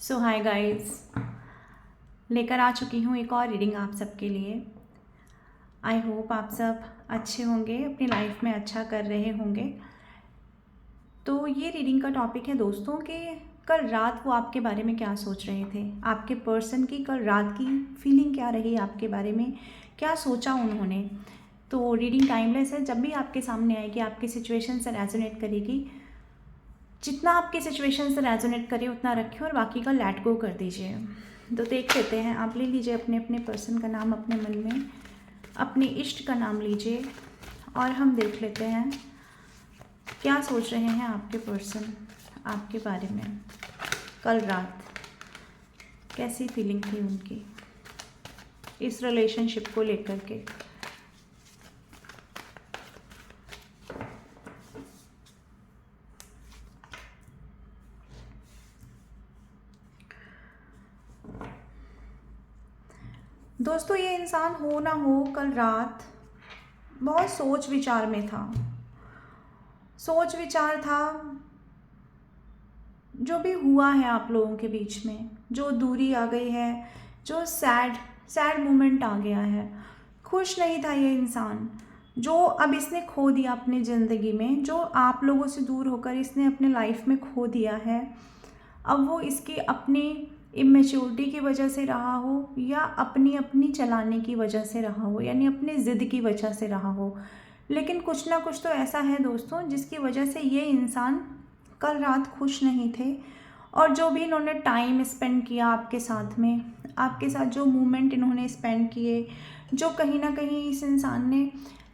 सो hi guys, लेकर आ चुकी हूँ एक और रीडिंग आप सबके लिए। आई होप आप सब अच्छे होंगे, अपनी लाइफ में अच्छा कर रहे होंगे। तो ये रीडिंग का टॉपिक है दोस्तों कि कल रात वो आपके बारे में क्या सोच रहे थे, आपके पर्सन की कल रात की फीलिंग क्या रही, आपके बारे में क्या सोचा उन्होंने। तो रीडिंग टाइमलेस है, जब भी आपके सामने आएगी आपकी सिचुएशन से रेजोनेट करेगी। जितना आपकी सिचुएशन से रेजोनेट करे उतना रखिए और बाकी का लेट गो कर दीजिए। तो देख लेते हैं, आप ले लीजिए अपने अपने पर्सन का नाम अपने मन में, अपने इष्ट का नाम लीजिए और हम देख लेते हैं क्या सोच रहे हैं आपके पर्सन आपके बारे में। कल रात कैसी फीलिंग थी उनकी इस रिलेशनशिप को लेकर के। दोस्तों, ये इंसान हो ना हो कल रात बहुत सोच विचार में था। सोच विचार था, जो भी हुआ है आप लोगों के बीच में, जो दूरी आ गई है, जो सैड मोमेंट आ गया है। खुश नहीं था ये इंसान, जो अब इसने खो दिया अपनी ज़िंदगी में, जो आप लोगों से दूर होकर इसने अपने लाइफ में खो दिया है। अब वो इसकी अपनी इमेच्योरिटी की वजह से रहा हो या अपनी अपनी चलाने की वजह से रहा हो, यानी अपनी ज़िद की वजह से रहा हो, लेकिन कुछ ना कुछ तो ऐसा है दोस्तों जिसकी वजह से ये इंसान कल रात खुश नहीं थे। और जो भी इन्होंने टाइम स्पेंड किया आपके साथ में, आपके साथ जो मोमेंट इन्होंने स्पेंड किए, जो कहीं ना कहीं इस इंसान ने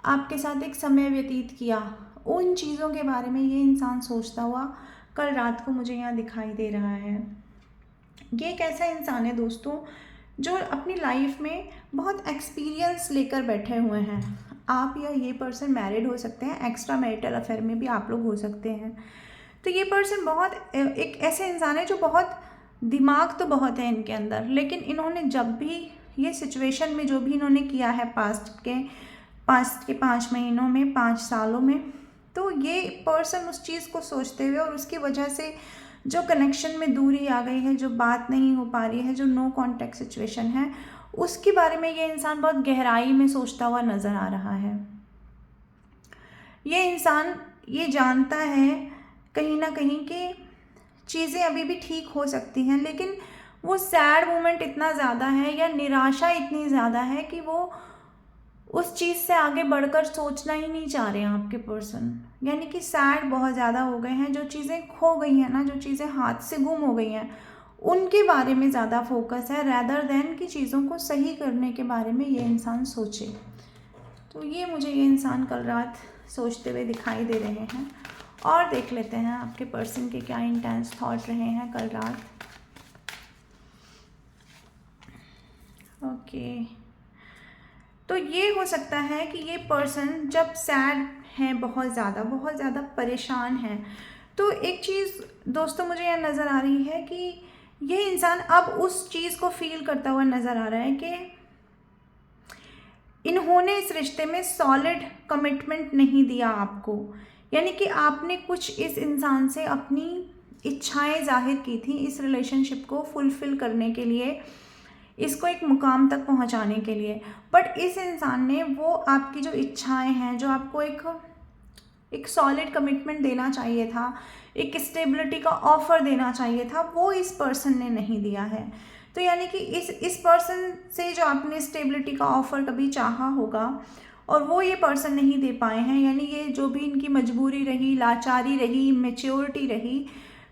आपके साथ एक समय व्यतीत किया, उन चीज़ों के बारे में ये इंसान सोचता हुआ कल रात को मुझे यहाँ दिखाई दे रहा है। ये एक ऐसा इंसान है दोस्तों जो अपनी लाइफ में बहुत एक्सपीरियंस लेकर बैठे हुए हैं। आप या ये पर्सन मैरिड हो सकते हैं, एक्स्ट्रा मैरिटल अफेयर में भी आप लोग हो सकते हैं। तो ये पर्सन बहुत एक ऐसे इंसान है जो बहुत दिमाग तो बहुत है इनके अंदर, लेकिन इन्होंने जब भी ये सिचुएशन में जो भी इन्होंने किया है पास्ट के 5 महीनों में, 5 सालों में, तो ये पर्सन उस चीज़ को सोचते हुए और उसकी वजह से जो कनेक्शन में दूरी आ गई है, जो बात नहीं हो पा रही है, जो नो कॉन्टैक्ट सिचुएशन है, उसके बारे में ये इंसान बहुत गहराई में सोचता हुआ नज़र आ रहा है। ये इंसान ये जानता है कहीं ना कहीं कि चीज़ें अभी भी ठीक हो सकती हैं, लेकिन वो सैड मोमेंट इतना ज़्यादा है या निराशा इतनी ज़्यादा है कि वो उस चीज़ से आगे बढ़कर सोचना ही नहीं चाह रहे हैं आपके पर्सन। यानी कि सैड बहुत ज़्यादा हो गए हैं, जो चीज़ें खो गई हैं ना, जो चीज़ें हाथ से गुम हो गई हैं, उनके बारे में ज़्यादा फोकस है रैदर देन कि चीज़ों को सही करने के बारे में ये इंसान सोचे। तो ये मुझे ये इंसान कल रात सोचते हुए दिखाई दे रहे हैं। और देख लेते हैं आपके पर्सन के क्या इंटेंस थॉट रहे हैं कल रात। ओके, तो ये हो सकता है कि ये पर्सन जब सैड है, बहुत ज़्यादा परेशान है, तो एक चीज़ दोस्तों मुझे यह नज़र आ रही है कि ये इंसान अब उस चीज़ को फील करता हुआ नज़र आ रहा है कि इन्होंने इस रिश्ते में सॉलिड कमिटमेंट नहीं दिया आपको। यानी कि आपने कुछ इस इंसान से अपनी इच्छाएं जाहिर की थी इस रिलेशनशिप को फुलफ़िल करने के लिए, इसको एक मुकाम तक पहुंचाने के लिए, बट इस इंसान ने वो आपकी जो इच्छाएं हैं, जो आपको एक सॉलिड कमिटमेंट देना चाहिए था, एक स्टेबिलिटी का ऑफ़र देना चाहिए था, वो इस पर्सन ने नहीं दिया है। तो यानी कि इस पर्सन से जो आपने स्टेबिलिटी का ऑफ़र कभी चाहा होगा और वो ये पर्सन नहीं दे पाए हैं, यानी ये जो भी इनकी मजबूरी रही, लाचारी रही, मैच्योरिटी रही,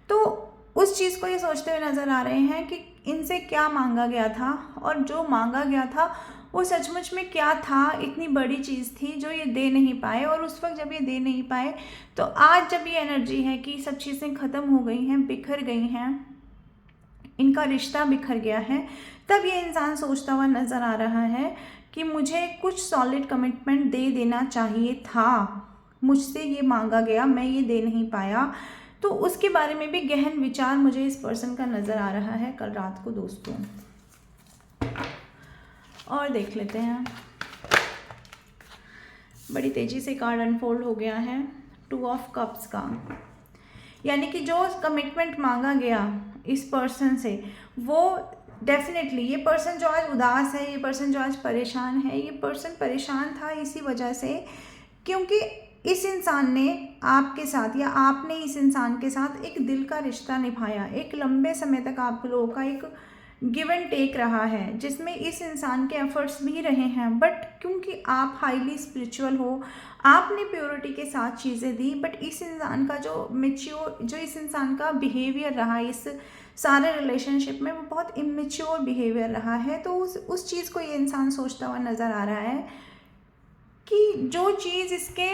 तो उस चीज़ को ये सोचते हुए नज़र आ रहे हैं कि इनसे क्या मांगा गया था और जो मांगा गया था वो सचमुच में क्या था, इतनी बड़ी चीज़ थी जो ये दे नहीं पाए। और उस वक्त जब ये दे नहीं पाए, तो आज जब ये एनर्जी है कि सब चीज़ें ख़त्म हो गई हैं, बिखर गई हैं, इनका रिश्ता बिखर गया है, तब ये इंसान सोचता हुआ नज़र आ रहा है कि मुझे कुछ सॉलिड कमिटमेंट दे देना चाहिए था, मुझसे ये मांगा गया, मैं ये दे नहीं पाया। तो उसके बारे में भी गहन विचार मुझे इस पर्सन का नज़र आ रहा है कल रात को दोस्तों। और देख लेते हैं, बड़ी तेज़ी से कार्ड अनफोल्ड हो गया है 2 ऑफ कप्स का। यानी कि जो कमिटमेंट मांगा गया इस पर्सन से, वो डेफिनेटली ये पर्सन जो आज उदास है, ये पर्सन जो आज परेशान है, ये पर्सन परेशान था इसी वजह से क्योंकि इस इंसान ने आपके साथ या आपने इस इंसान के साथ एक दिल का रिश्ता निभाया। एक लंबे समय तक आप लोगों का एक गिव एंड टेक रहा है जिसमें इस इंसान के एफर्ट्स भी रहे हैं, बट क्योंकि आप हाईली स्पिरिचुअल हो, आपने प्योरिटी के साथ चीज़ें दी, बट इस इंसान का जो इस इंसान का बिहेवियर रहा इस सारे रिलेशनशिप में, वो बहुत इमेच्योर बिहेवियर रहा है। तो उस चीज़ को ये इंसान सोचता हुआ नज़र आ रहा है कि जो चीज़ इसके,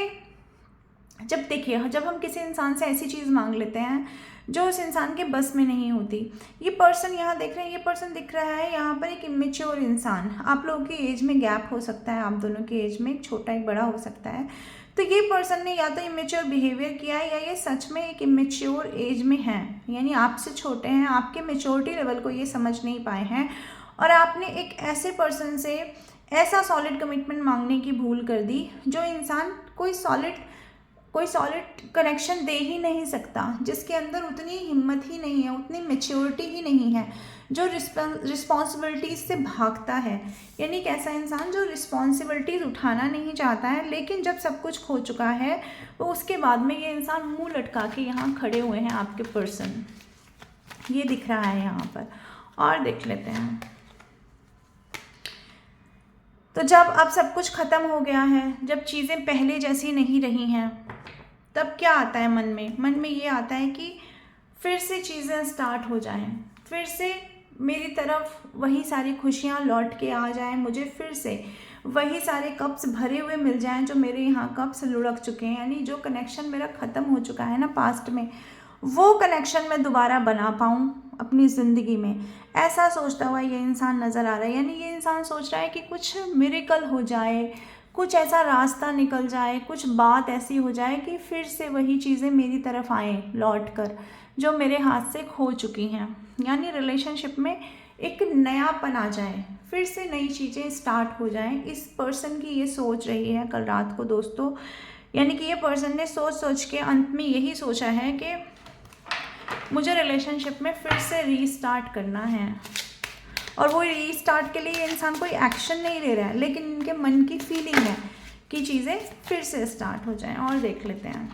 जब देखिए जब हम किसी इंसान से ऐसी चीज़ मांग लेते हैं जो उस इंसान के बस में नहीं होती, ये पर्सन यहाँ देख रहे हैं, ये पर्सन दिख रहा है यहाँ पर एक इमेच्योर इंसान। आप लोगों की एज में गैप हो सकता है, आप दोनों की एज में एक छोटा एक बड़ा हो सकता है। तो ये पर्सन ने या तो इमेच्योर बिहेवियर किया है या ये सच में एक इमेच्योर एज में है, यानी आपसे छोटे हैं, आपके मेच्योरिटी लेवल को ये समझ नहीं पाए हैं और आपने एक ऐसे पर्सन से ऐसा सॉलिड कमिटमेंट मांगने की भूल कर दी जो इंसान कोई सॉलिड कनेक्शन दे ही नहीं सकता, जिसके अंदर उतनी हिम्मत ही नहीं है, उतनी मैच्योरिटी ही नहीं है, जो रिस्पॉन्सिबिलिटीज़ से भागता है। यानी एक ऐसा इंसान जो रिस्पॉन्सिबिलिटीज़ उठाना नहीं चाहता है, लेकिन जब सब कुछ खो चुका है तो उसके बाद में ये इंसान मुंह लटका के यहाँ खड़े हुए हैं आपके पर्सन, ये दिख रहा है यहाँ पर। और देख लेते हैं, तो जब अब सब कुछ ख़त्म हो गया है, जब चीज़ें पहले जैसी नहीं रही हैं, तब क्या आता है मन में ये आता है कि फिर से चीज़ें स्टार्ट हो जाएं, फिर से मेरी तरफ वही सारी खुशियाँ लौट के आ जाएं, मुझे फिर से वही सारे कप्स भरे हुए मिल जाएं जो मेरे यहाँ कप्स लुढ़क चुके हैं। यानी जो कनेक्शन मेरा ख़त्म हो चुका है ना पास्ट में, वो कनेक्शन मैं दोबारा बना पाऊँ अपनी ज़िंदगी में, ऐसा सोचता हुआ ये इंसान नज़र आ रहा है। यानी ये इंसान सोच रहा है कि कुछ मिरेकल हो जाए, कुछ ऐसा रास्ता निकल जाए, कुछ बात ऐसी हो जाए कि फिर से वही चीज़ें मेरी तरफ आएँ लौट कर जो मेरे हाथ से खो चुकी हैं। यानी रिलेशनशिप में एक नयापन आ जाए, फिर से नई चीज़ें स्टार्ट हो जाएं। इस पर्सन की ये सोच रही है कल रात को दोस्तों। यानी कि ये पर्सन ने सोच के अंत में यही सोचा है कि मुझे रिलेशनशिप में फिर से रीस्टार्ट करना है, और वो रीस्टार्ट के लिए इंसान कोई एक्शन नहीं ले रहा है, लेकिन इनके मन की फीलिंग है कि चीज़ें फिर से स्टार्ट हो जाएं। और देख लेते हैं,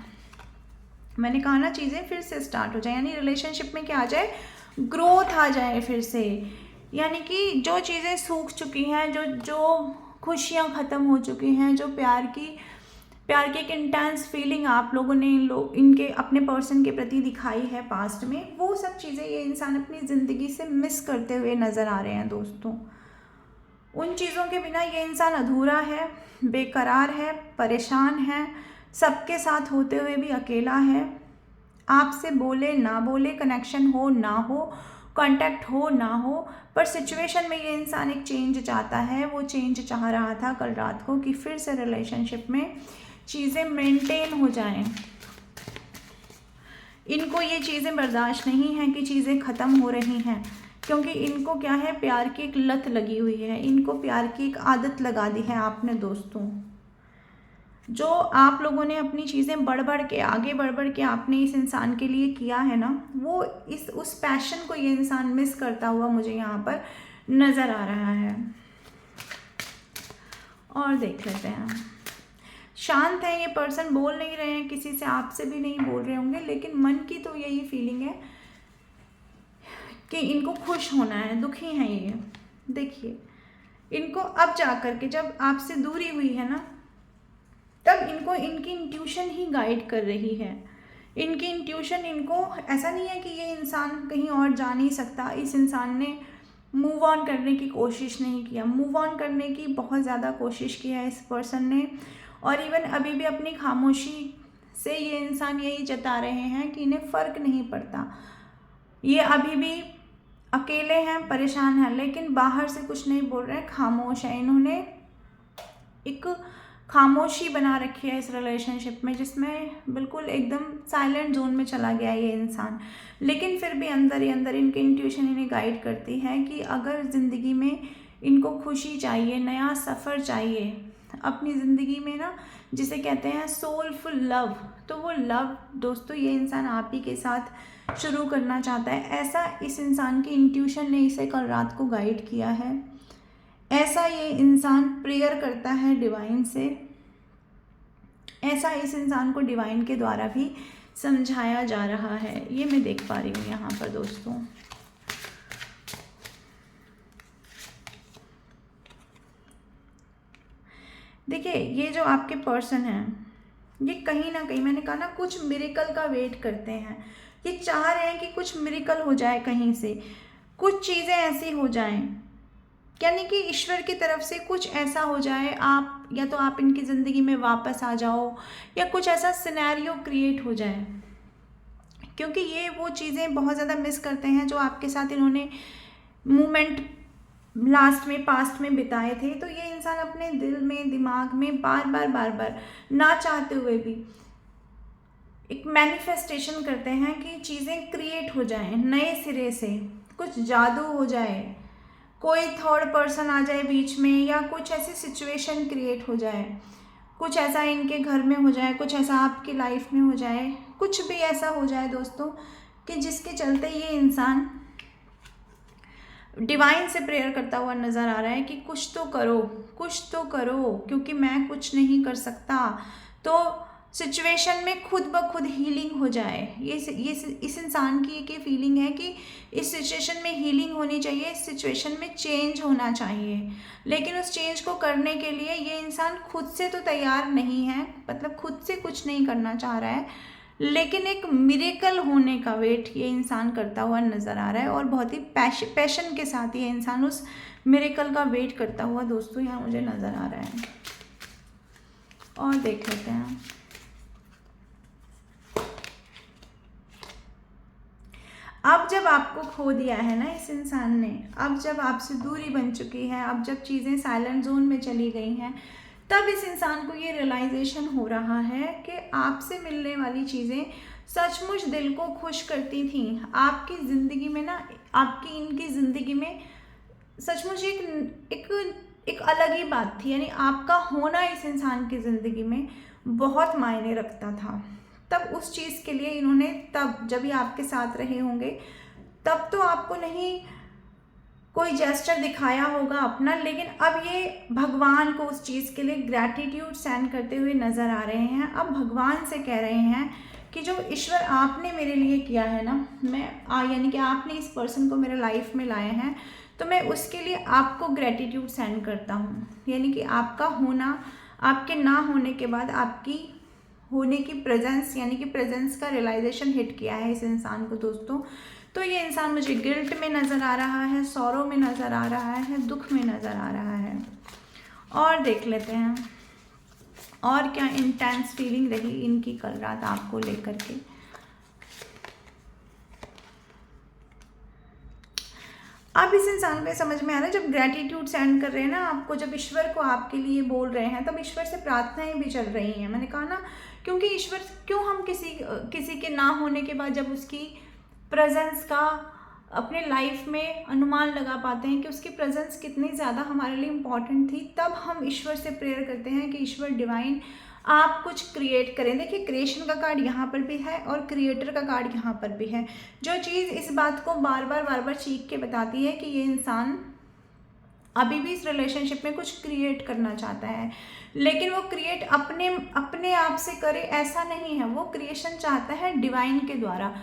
मैंने कहा ना चीज़ें फिर से स्टार्ट हो जाए, यानी रिलेशनशिप में क्या आ जाए, ग्रोथ आ जाए फिर से। यानी कि जो चीज़ें सूख चुकी हैं, जो खुशियाँ ख़त्म हो चुकी हैं, जो प्यार की एक इंटेंस फीलिंग आप लोगों ने इनके अपने पर्सन के प्रति दिखाई है पास्ट में, वो सब चीज़ें ये इंसान अपनी ज़िंदगी से मिस करते हुए नज़र आ रहे हैं दोस्तों। उन चीज़ों के बिना ये इंसान अधूरा है, बेकरार है, परेशान है, सबके साथ होते हुए भी अकेला है। आपसे बोले ना बोले, कनेक्शन हो ना हो, कांटेक्ट हो ना हो, पर सिचुएशन में ये इंसान एक चेंज चाहता है। वो चेंज चाह रहा था कल रात को कि फिर से रिलेशनशिप में चीज़ें मेंटेन हो जाएं। इनको ये चीज़ें बर्दाश्त नहीं हैं कि चीज़ें ख़त्म हो रही हैं, क्योंकि इनको क्या है, प्यार की एक लत लगी हुई है, इनको प्यार की एक आदत लगा दी है आपने दोस्तों। जो आप लोगों ने अपनी चीज़ें आगे बढ़ बढ़ के आपने इस इंसान के लिए किया है ना, वो उस पैशन को ये इंसान मिस करता हुआ मुझे यहाँ पर नज़र आ रहा है। और देख लेते हैं, शांत है ये पर्सन, बोल नहीं रहे हैं किसी से, आपसे भी नहीं बोल रहे होंगे, लेकिन मन की तो यही फीलिंग है कि इनको खुश होना है, दुखी हैं ये। देखिए इनको अब जा कर के जब आपसे दूरी हुई है ना, तब इनको इनकी इंट्यूशन ही गाइड कर रही है। इनकी इंट्यूशन इनको, ऐसा नहीं है कि ये इंसान कहीं और जा नहीं सकता, इस इंसान ने मूव ऑन करने की कोशिश नहीं किया, मूव ऑन करने की बहुत ज़्यादा कोशिश की है इस पर्सन ने। और इवन अभी भी अपनी खामोशी से ये इंसान यही जता रहे हैं कि इन्हें फ़र्क नहीं पड़ता, ये अभी भी अकेले हैं, परेशान हैं, लेकिन बाहर से कुछ नहीं बोल रहे हैं, खामोश है। इन्होंने एक खामोशी बना रखी है इस रिलेशनशिप में, जिसमें बिल्कुल एकदम साइलेंट जोन में चला गया ये इंसान। लेकिन फिर भी अंदर ही अंदर इनकी इंट्यूशन इन्हें गाइड करती है कि अगर ज़िंदगी में इनको खुशी चाहिए, नया सफ़र चाहिए, अपनी ज़िंदगी में ना जिसे कहते हैं सोलफुल लव, तो वो लव दोस्तों ये इंसान आप ही के साथ शुरू करना चाहता है। ऐसा इस इंसान की इंट्यूशन ने इसे कल रात को गाइड किया है। ऐसा ये इंसान प्रेयर करता है डिवाइन से। ऐसा इस इंसान को डिवाइन के द्वारा भी समझाया जा रहा है। ये मैं देख पा रही हूँ यहाँ पर दोस्तों। देखिए ये जो आपके पर्सन हैं ये कहीं ना कहीं, मैंने कहा ना, कुछ मिरेकल का वेट करते हैं। ये चाह रहे हैं कि कुछ मिरेकल हो जाए, कहीं से कुछ चीज़ें ऐसी हो जाएं, यानी कि ईश्वर की तरफ से कुछ ऐसा हो जाए, आप या तो आप इनकी ज़िंदगी में वापस आ जाओ या कुछ ऐसा सिनेरियो क्रिएट हो जाए, क्योंकि ये वो चीज़ें बहुत ज़्यादा मिस करते हैं जो आपके साथ इन्होंने मोमेंट लास्ट में पास्ट में बिताए थे। तो ये इंसान अपने दिल में दिमाग में बार बार ना चाहते हुए भी एक मैनिफेस्टेशन करते हैं कि चीज़ें क्रिएट हो जाएं नए सिरे से, कुछ जादू हो जाए, कोई थर्ड पर्सन आ जाए बीच में, या कुछ ऐसी सिचुएशन क्रिएट हो जाए, कुछ ऐसा इनके घर में हो जाए, कुछ ऐसा आपकी लाइफ में हो जाए, कुछ भी ऐसा हो जाए दोस्तों कि जिसके चलते ये इंसान डिवाइन से प्रेयर करता हुआ नज़र आ रहा है कि कुछ तो करो, कुछ तो करो, क्योंकि मैं कुछ नहीं कर सकता। तो सिचुएशन में खुद ब खुद हीलिंग हो जाए। ये इस इंसान की एक फीलिंग है कि इस सिचुएशन में हीलिंग होनी चाहिए, इस सिचुएशन में चेंज होना चाहिए। लेकिन उस चेंज को करने के लिए ये इंसान खुद से तो तैयार नहीं है, मतलब खुद से कुछ नहीं करना चाह रहा है, लेकिन एक मिरेकल होने का वेट ये इंसान करता हुआ नज़र आ रहा है। और बहुत ही पैशन के साथ ये इंसान उस मिरेकल का वेट करता हुआ दोस्तों यहाँ मुझे नज़र आ रहा है। और देख लेते हैं। अब जब आपको खो दिया है ना इस इंसान ने, अब जब आपसे दूरी बन चुकी है, अब जब चीज़ें साइलेंट जोन में चली गई हैं, तब इस इंसान को ये रियलाइजेशन हो रहा है कि आपसे मिलने वाली चीज़ें सचमुच दिल को खुश करती थी। आपकी ज़िंदगी में ना, आपकी इनकी ज़िंदगी में सचमुच एक अलग ही बात थी, यानी आपका होना इस इंसान की ज़िंदगी में बहुत मायने रखता था। तब उस चीज़ के लिए इन्होंने, तब जब ये आपके साथ रहे होंगे, तब तो आपको नहीं कोई जेस्चर दिखाया होगा अपना, लेकिन अब ये भगवान को उस चीज़ के लिए ग्रैटिट्यूड सेंड करते हुए नज़र आ रहे हैं। अब भगवान से कह रहे हैं कि जो ईश्वर आपने मेरे लिए किया है ना, यानी कि आपने इस पर्सन को मेरे लाइफ में लाए हैं, तो मैं उसके लिए आपको ग्रैटिट्यूड सेंड करता हूँ। यानी कि आपका होना, आपके ना होने के बाद आपकी होने की प्रेजेंस, यानी कि प्रेजेंस का रियलाइजेशन हिट किया है इस इंसान को दोस्तों। तो ये इंसान मुझे गिल्ट में नज़र आ रहा है, सौरों में नज़र आ रहा है, दुख में नज़र आ रहा है। और देख लेते हैं और क्या इंटेंस फीलिंग रही इनकी कल रात आपको लेकर के। अब इस इंसान को समझ में आ रहा है, जब ग्रैटिट्यूड सेंड कर रहे हैं ना आपको, जब ईश्वर को आपके लिए बोल रहे हैं, तब ईश्वर से प्रार्थनाएं भी चल रही हैं। मैंने कहा ना, क्योंकि ईश्वर, क्यों हम किसी के ना होने के बाद जब उसकी प्रेजेंस का अपने लाइफ में अनुमान लगा पाते हैं कि उसकी प्रेजेंस कितनी ज़्यादा हमारे लिए इम्पॉर्टेंट थी, तब हम ईश्वर से प्रेयर करते हैं कि ईश्वर डिवाइन आप कुछ क्रिएट करें। देखिए क्रिएशन का कार्ड यहाँ पर भी है और क्रिएटर का कार्ड यहाँ पर भी है। जो चीज़ इस बात को बार बार चीख के बताती है कि ये इंसान अभी भी इस रिलेशनशिप में कुछ क्रिएट करना चाहता है, लेकिन वो क्रिएट अपने आप से करे ऐसा नहीं है। वो क्रिएशन चाहता है डिवाइन के द्वारा,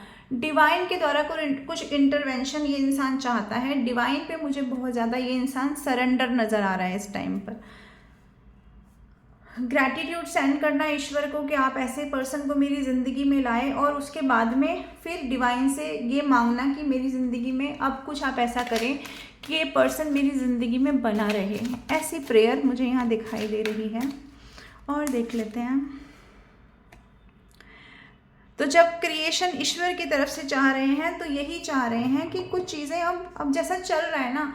कुछ इंटरवेंशन ये इंसान चाहता है। डिवाइन पे मुझे बहुत ज़्यादा ये इंसान सरेंडर नज़र आ रहा है इस टाइम पर। ग्रैटिट्यूड सेंड करना ईश्वर को कि आप ऐसे पर्सन को मेरी ज़िंदगी में लाए, और उसके बाद में फिर डिवाइन से ये मांगना कि मेरी ज़िंदगी में अब कुछ आप ऐसा करें कि ये पर्सन मेरी ज़िंदगी में बना रहे। ऐसी प्रेयर मुझे यहाँ दिखाई दे रही है। और देख लेते हैं। तो जब क्रिएशन ईश्वर की तरफ से चाह रहे हैं, तो यही चाह रहे हैं कि कुछ चीज़ें अब जैसा चल रहा है ना,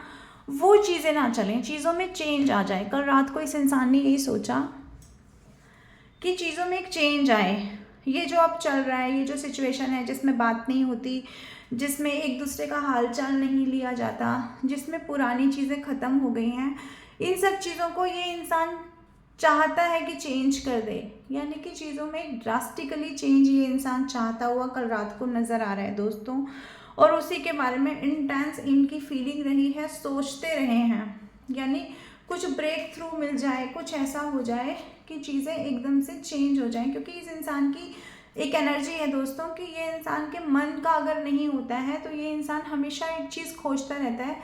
वो चीज़ें ना चलें, चीज़ों में चेंज आ जाए। कल रात को इस इंसान ने यही सोचा कि चीज़ों में एक चेंज आए। ये जो अब चल रहा है, ये जो सिचुएशन है जिसमें बात नहीं होती, जिसमें एक दूसरे का हालचाल नहीं लिया जाता, जिसमें पुरानी चीज़ें ख़त्म हो गई हैं, इन सब चीज़ों को ये इंसान चाहता है कि चेंज कर दे, यानी कि चीज़ों में ड्रास्टिकली चेंज ये इंसान चाहता हुआ कल रात को नज़र आ रहा है दोस्तों। और उसी के बारे में इंटेंस इनकी फीलिंग रही है, सोचते रहे हैं, यानी कुछ ब्रेक थ्रू मिल जाए, कुछ ऐसा हो जाए कि चीज़ें एकदम से चेंज हो जाएं, क्योंकि इस इंसान की एक एनर्जी है दोस्तों कि ये इंसान के मन का अगर नहीं होता है तो ये इंसान हमेशा एक चीज़ खोजता रहता है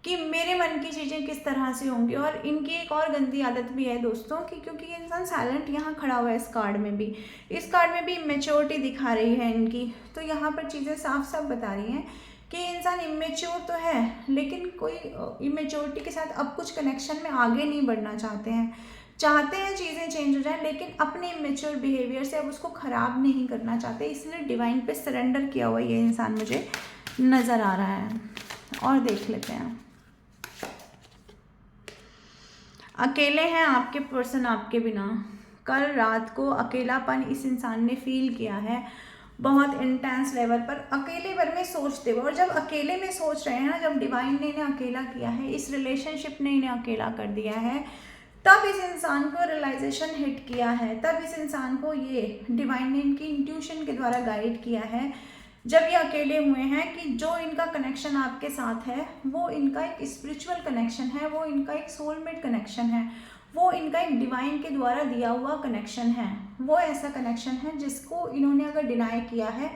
कि मेरे मन की चीज़ें किस तरह से होंगी। और इनकी एक और गंदी आदत भी है दोस्तों कि क्योंकि ये इंसान साइलेंट यहाँ खड़ा हुआ है इस कार्ड में भी, इस कार्ड में भी मैच्योरिटी दिखा रही है इनकी। तो यहाँ पर चीज़ें साफ साफ बता रही हैं कि इंसान इमेच्योर तो है, लेकिन कोई इमेच्योरिटी के साथ अब कुछ कनेक्शन में आगे नहीं बढ़ना चाहते हैं, चाहते हैं चीज़ें चेंज हो जाए, लेकिन अपने इमेच्योर बिहेवियर से अब उसको ख़राब नहीं करना चाहते, इसलिए डिवाइन पे सरेंडर किया हुआ ये इंसान मुझे नज़र आ रहा है। और देख लेते हैं, अकेले हैं आपके पर्सन आपके बिना। कल रात को अकेलापन इस इंसान ने फील किया है बहुत इंटेंस लेवल पर, अकेले भर में सोचते हुए। और जब अकेले में सोच रहे हैं ना, जब डिवाइन ने इन्हें अकेला किया है, इस रिलेशनशिप ने इन्हें अकेला कर दिया है, तब इस इंसान को रियलाइजेशन हिट किया है, तब इस इंसान को ये डिवाइन ने इनकी इंट्यूशन के द्वारा गाइड किया है, जब ये अकेले हुए हैं, कि जो इनका कनेक्शन आपके साथ है वो इनका एक स्पिरिचुअल कनेक्शन है, वो इनका एक सोलमेट कनेक्शन है, वो इनका एक डिवाइन के द्वारा दिया हुआ कनेक्शन है। वो ऐसा कनेक्शन है जिसको इन्होंने अगर डिनाई किया है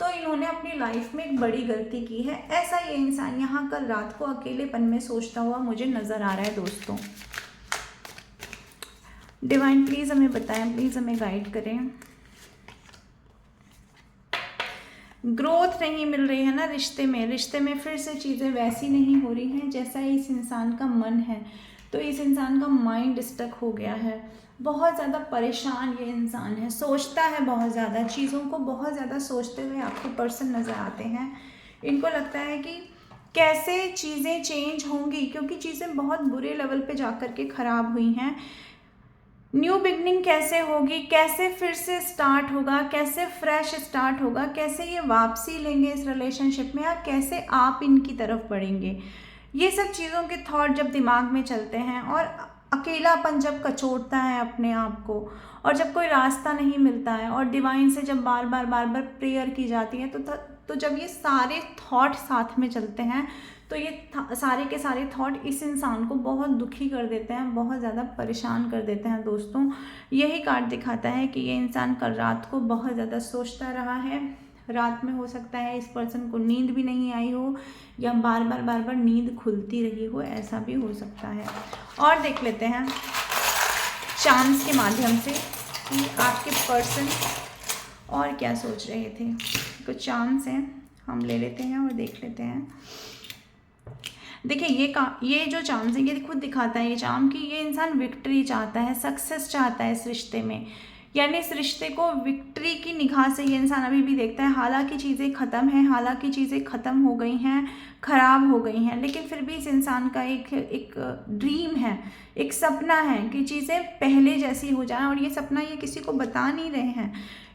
तो इन्होंने अपनी लाइफ में एक बड़ी गलती की है। ऐसा ये इंसान यहाँ कल रात को अकेलेपन में सोचता हुआ मुझे नज़र आ रहा है दोस्तों। डिवाइन प्लीज़ हमें बताएं, प्लीज़ हमें गाइड करें। ग्रोथ नहीं मिल रही है ना रिश्ते में फिर से चीज़ें वैसी नहीं हो रही हैं जैसा इस इंसान का मन है। तो इस इंसान का माइंड स्टक हो गया है, बहुत ज़्यादा परेशान ये इंसान है, सोचता है बहुत ज़्यादा, चीज़ों को बहुत ज़्यादा सोचते हुए आपको पर्सन नज़र आते हैं। इनको लगता है कि कैसे चीज़ें चेंज होंगी, क्योंकि चीज़ें बहुत बुरे लेवल पे जा कर के ख़राब हुई हैं। न्यू बिगनिंग कैसे होगी, कैसे फिर से स्टार्ट होगा, कैसे फ्रेश स्टार्ट होगा, कैसे ये वापसी लेंगे इस रिलेशनशिप में, या कैसे आप इनकी तरफ बढ़ेंगे, ये सब चीज़ों के थॉट जब दिमाग में चलते हैं और अकेलापन जब कचोटता है अपने आप को, और जब कोई रास्ता नहीं मिलता है, और डिवाइन से जब बार बार प्रेयर की जाती है, तो जब ये सारे थॉट साथ में चलते हैं तो ये सारे के सारे थॉट इस इंसान को बहुत दुखी कर देते हैं, बहुत ज़्यादा परेशान कर देते हैं दोस्तों। यही कार्ड दिखाता है कि ये इंसान कल रात को बहुत ज़्यादा सोचता रहा है। रात में हो सकता है इस पर्सन को नींद भी नहीं आई हो, या बार बार नींद खुलती रही हो, ऐसा भी हो सकता है। और देख लेते हैं चांस के माध्यम से कि आपके पर्सन और क्या सोच रहे थे। कुछ चांस हैं, हम ले लेते हैं और देख लेते हैं। देखिए ये जो चार्म्स है, ये खुद दिखाता है ये चार्म कि ये इंसान विक्ट्री चाहता है, सक्सेस चाहता है इस रिश्ते में, यानी इस रिश्ते को विक्ट्री की निगाह से ये इंसान अभी भी देखता है। हालांकि चीज़ें ख़त्म हैं, हालांकि चीज़ें ख़त्म हो गई हैं, ख़राब हो गई हैं, लेकिन फिर भी इस इंसान का एक ड्रीम है, एक सपना है कि चीज़ें पहले जैसी हो जाएं। और ये सपना ये किसी को बता नहीं रहे हैं,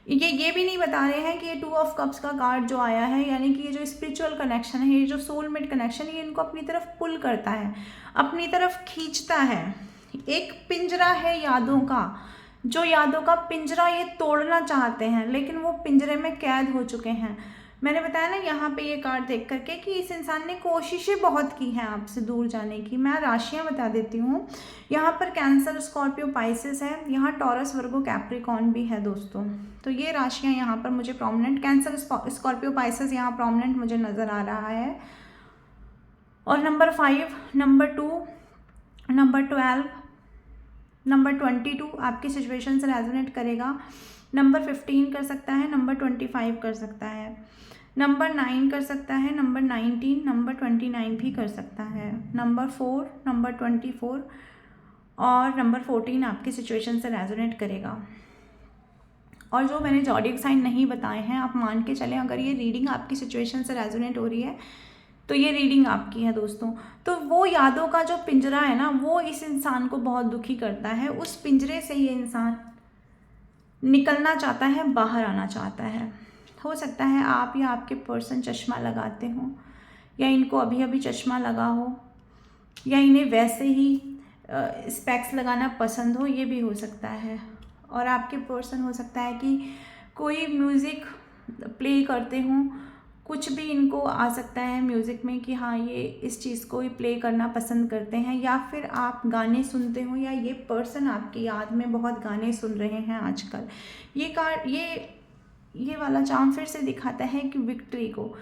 ये भी नहीं बता रहे हैं कि ये 2 ऑफ कप्स का कार्ड जो आया है, यानी कि ये जो स्पिरिचुअल कनेक्शन है, ये जो सोलमेट कनेक्शन है, ये इनको अपनी तरफ पुल करता है, अपनी तरफ खींचता है। एक पिंजरा है यादों का, जो यादों का पिंजरा ये तोड़ना चाहते हैं, लेकिन वो पिंजरे में कैद हो चुके हैं। मैंने बताया ना यहाँ पे ये कार्ड देख करके कि इस इंसान ने कोशिशें बहुत की हैं आपसे दूर जाने की। मैं राशियाँ बता देती हूँ। यहाँ पर कैंसर, स्कॉर्पियो, पाइसेस है, यहाँ टॉरस, वर्गो, कैप्रिकॉर्न भी है दोस्तों। तो ये राशियाँ यहाँ पर मुझे प्रोमिनेंट, कैंसर, स्कॉर्पियो, पाइसेस यहाँ प्रोमिनेंट मुझे नज़र आ रहा है। और नंबर 5, नंबर 2, नंबर 12, नंबर 22 आपकी सिचुएशन से रेजोनेट करेगा। नंबर 15 कर सकता है, नंबर 25 कर सकता है, नंबर 9 कर सकता है, नंबर 19, नंबर 29 भी कर सकता है, नंबर 4, नंबर 24 और नंबर 14 आपकी सिचुएशन से रेजोनेट करेगा। और जो मैंने ज़ोडिएक साइन नहीं बताए हैं, आप मान के चलें अगर ये रीडिंग आपकी सिचुएशन से रेजोनेट हो रही है तो ये रीडिंग आपकी है दोस्तों। तो वो यादों का जो पिंजरा है ना, वो इस इंसान को बहुत दुखी करता है। उस पिंजरे से ये इंसान निकलना चाहता है, बाहर आना चाहता है। हो सकता है आप या आपके पर्सन चश्मा लगाते हो, या इनको अभी अभी चश्मा लगा हो, या इन्हें वैसे ही स्पेक्स लगाना पसंद हो, ये भी हो सकता है। और आपके पर्सन हो सकता है कि कोई म्यूज़िक प्ले करते हों, कुछ भी इनको आ सकता है म्यूज़िक में कि हाँ ये इस चीज़ को ही प्ले करना पसंद करते हैं, या फिर आप गाने सुनते हो, या ये पर्सन आपकी याद में बहुत गाने सुन रहे हैं आजकल। ये वाला चार्म फिर से दिखाता है कि विक्ट्री को,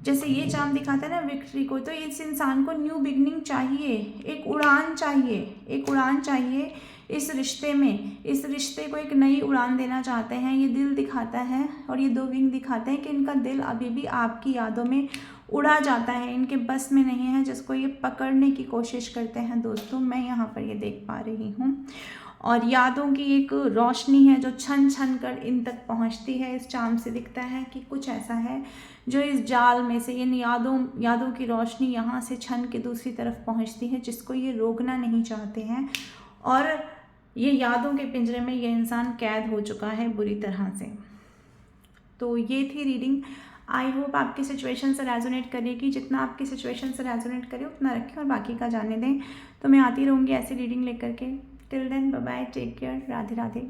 जैसे ये चार्म दिखाता है ना विक्ट्री को, तो इस इंसान को न्यू बिगनिंग चाहिए, एक उड़ान चाहिए, एक उड़ान चाहिए इस रिश्ते में। इस रिश्ते को एक नई उड़ान देना चाहते हैं। ये दिल दिखाता है और ये 2 विंग दिखाते हैं कि इनका दिल अभी भी आपकी यादों में उड़ा जाता है, इनके बस में नहीं है, जिसको ये पकड़ने की कोशिश करते हैं दोस्तों। मैं यहाँ पर ये देख पा रही हूँ। और यादों की एक रोशनी है जो छन छन कर इन तक पहुँचती है। इस चार्म से दिखता है कि कुछ ऐसा है जो इस जाल में से, इन यादों की रोशनी यहाँ से छन के दूसरी तरफ पहुँचती है, जिसको ये रोकना नहीं चाहते हैं। और ये यादों के पिंजरे में ये इंसान कैद हो चुका है बुरी तरह से। तो ये थी रीडिंग। आई होप आपकी सिचुएशन से रेजोनेट करेगी। जितना आपकी सिचुएशन से रेजोनेट करे उतना रखें और बाकी का जाने दें। तो मैं आती रहूँगी ऐसी रीडिंग लेकर के। Till then bye bye, take care, Radhe Radhe.